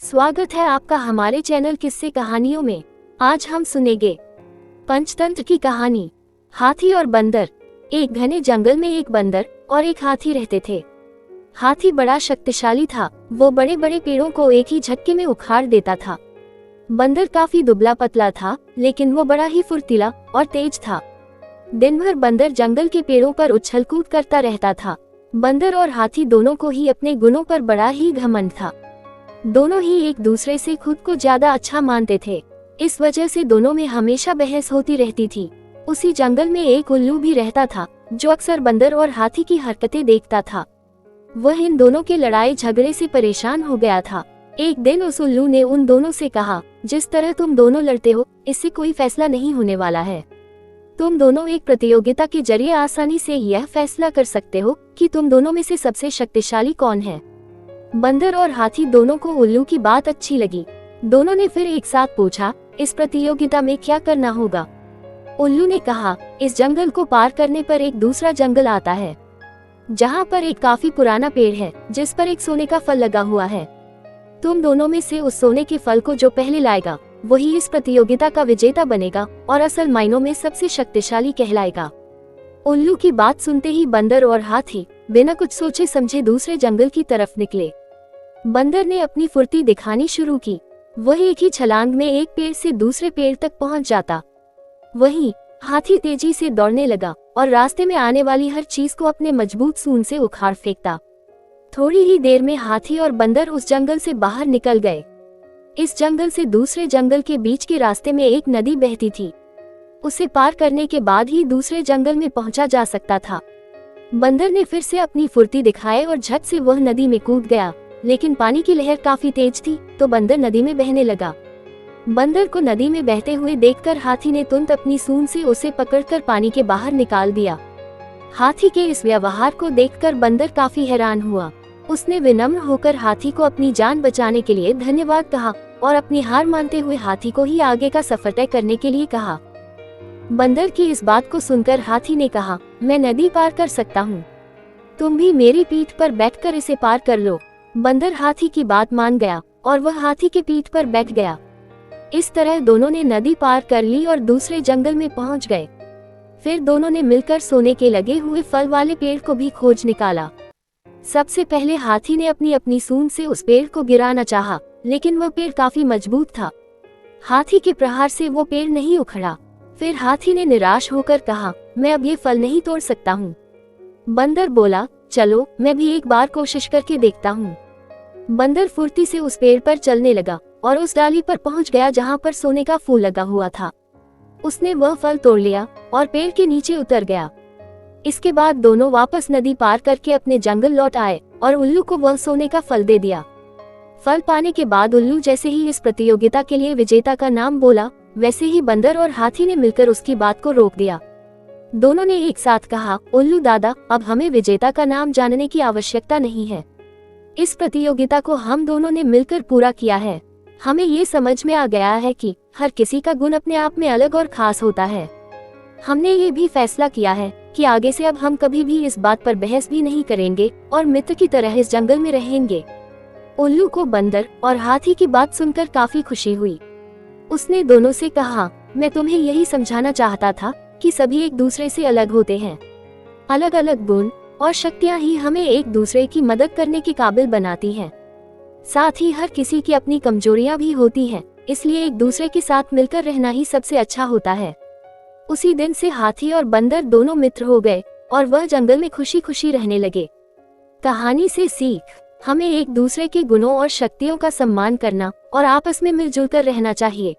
स्वागत है आपका हमारे चैनल किस्से कहानियों में। आज हम सुनेंगे पंचतंत्र की कहानी, हाथी और बंदर। एक घने जंगल में एक बंदर और एक हाथी रहते थे। हाथी बड़ा शक्तिशाली था, वो बड़े बड़े पेड़ों को एक ही झटके में उखाड़ देता था। बंदर काफी दुबला पतला था, लेकिन वो बड़ा ही फुर्तीला और तेज था। दिन भर बंदर जंगल के पेड़ों पर उछल कूद करता रहता था। बंदर और हाथी दोनों को ही अपने गुणों पर बड़ा ही घमंड था। दोनों ही एक दूसरे से खुद को ज्यादा अच्छा मानते थे। इस वजह से दोनों में हमेशा बहस होती रहती थी। उसी जंगल में एक उल्लू भी रहता था, जो अक्सर बंदर और हाथी की हरकतें देखता था। वह इन दोनों के लड़ाई झगड़े से परेशान हो गया था। एक दिन उस उल्लू ने उन दोनों से कहा, जिस तरह तुम दोनों लड़ते हो, इससे कोई फैसला नहीं होने वाला है। तुम दोनों एक प्रतियोगिता के जरिए आसानी से यह फैसला कर सकते हो कि तुम दोनों में से सबसे शक्तिशाली कौन है। बंदर और हाथी दोनों को उल्लू की बात अच्छी लगी। दोनों ने फिर एक साथ पूछा, इस प्रतियोगिता में क्या करना होगा। उल्लू ने कहा, इस जंगल को पार करने पर एक दूसरा जंगल आता है, जहाँ पर एक काफी पुराना पेड़ है, जिस पर एक सोने का फल लगा हुआ है। तुम दोनों में से उस सोने के फल को जो पहले लाएगा, वही इस प्रतियोगिता का विजेता बनेगा और असल मायनों में सबसे शक्तिशाली कहलाएगा। उल्लू की बात सुनते ही बंदर और हाथी बिना कुछ सोचे समझे दूसरे जंगल की तरफ निकले। बंदर ने अपनी फुर्ती दिखानी शुरू की। वह एक ही छलांग में एक पेड़ से दूसरे पेड़ तक पहुंच जाता। वहीं हाथी तेजी से दौड़ने लगा और रास्ते में आने वाली हर चीज को अपने मजबूत सूंड से उखाड़ फेंकता। थोड़ी ही देर में हाथी और बंदर उस जंगल से बाहर निकल गए। इस जंगल से दूसरे जंगल के बीच के रास्ते में एक नदी बहती थी। उसे पार करने के बाद ही दूसरे जंगल में पहुंचा जा सकता था। बंदर ने फिर से अपनी फुर्ती दिखाई और झट से वह नदी में कूद गया, लेकिन पानी की लहर काफी तेज थी, तो बंदर नदी में बहने लगा। बंदर को नदी में बहते हुए देखकर हाथी ने तुरंत अपनी सूंड से उसे पकड़कर पानी के बाहर निकाल दिया। हाथी के इस व्यवहार को देखकर बंदर काफी हैरान हुआ। उसने विनम्र होकर हाथी को अपनी जान बचाने के लिए धन्यवाद कहा और अपनी हार मानते हुए हाथी को ही आगे का सफर तय करने के लिए कहा। बंदर की इस बात को सुनकर हाथी ने कहा, मैं नदी पार कर सकता हूँ, तुम भी मेरी पीठ पर बैठकर इसे पार कर लो। बंदर हाथी की बात मान गया और वह हाथी के पीठ पर बैठ गया। इस तरह दोनों ने नदी पार कर ली और दूसरे जंगल में पहुंच गए। फिर दोनों ने मिलकर सोने के लगे हुए फल वाले पेड़ को भी खोज निकाला। सबसे पहले हाथी ने अपनी अपनी सूंड से उस पेड़ को गिराना चाहा, लेकिन वह पेड़ काफी मजबूत था। हाथी के प्रहार से वो पेड़ नहीं उखड़ा। फिर हाथी ने निराश होकर कहा, मैं अब ये फल नहीं तोड़ सकता हूँ। बंदर बोला, चलो मैं भी एक बार कोशिश करके देखता हूँ। बंदर फुर्ती से उस पेड़ पर चलने लगा और उस डाली पर पहुंच गया जहाँ पर सोने का फूल लगा हुआ था। उसने वह फल तोड़ लिया और पेड़ के नीचे उतर गया। इसके बाद दोनों वापस नदी पार करके अपने जंगल लौट आए और उल्लू को वह सोने का फल दे दिया। फल पाने के बाद उल्लू जैसे ही इस प्रतियोगिता के लिए विजेता का नाम बोला, वैसे ही बंदर और हाथी ने मिलकर उसकी बात को रोक दिया। दोनों ने एक साथ कहा, उल्लू दादा, अब हमें विजेता का नाम जानने की आवश्यकता नहीं है। इस प्रतियोगिता को हम दोनों ने मिलकर पूरा किया है। हमें ये समझ में आ गया है कि हर किसी का गुण अपने आप में अलग और खास होता है। हमने ये भी फैसला किया है कि आगे से अब हम कभी भी इस बात पर बहस भी नहीं करेंगे और मित्र की तरह इस जंगल में रहेंगे। उल्लू को बंदर और हाथी की बात सुनकर काफी खुशी हुई। उसने दोनों से कहा, मैं तुम्हें यही समझाना चाहता था कि सभी एक दूसरे से अलग होते हैं। अलग अलग गुण और शक्तियां ही हमें एक दूसरे की मदद करने के काबिल बनाती हैं। साथ ही हर किसी की अपनी कमजोरियां भी होती हैं, इसलिए एक दूसरे के साथ मिलकर रहना ही सबसे अच्छा होता है। उसी दिन से हाथी और बंदर दोनों मित्र हो गए और वह जंगल में खुशी खुशी रहने लगे। कहानी से सीख, हमें एक दूसरे के गुणों और शक्तियों का सम्मान करना और आपस में मिलजुल कर रहना चाहिए।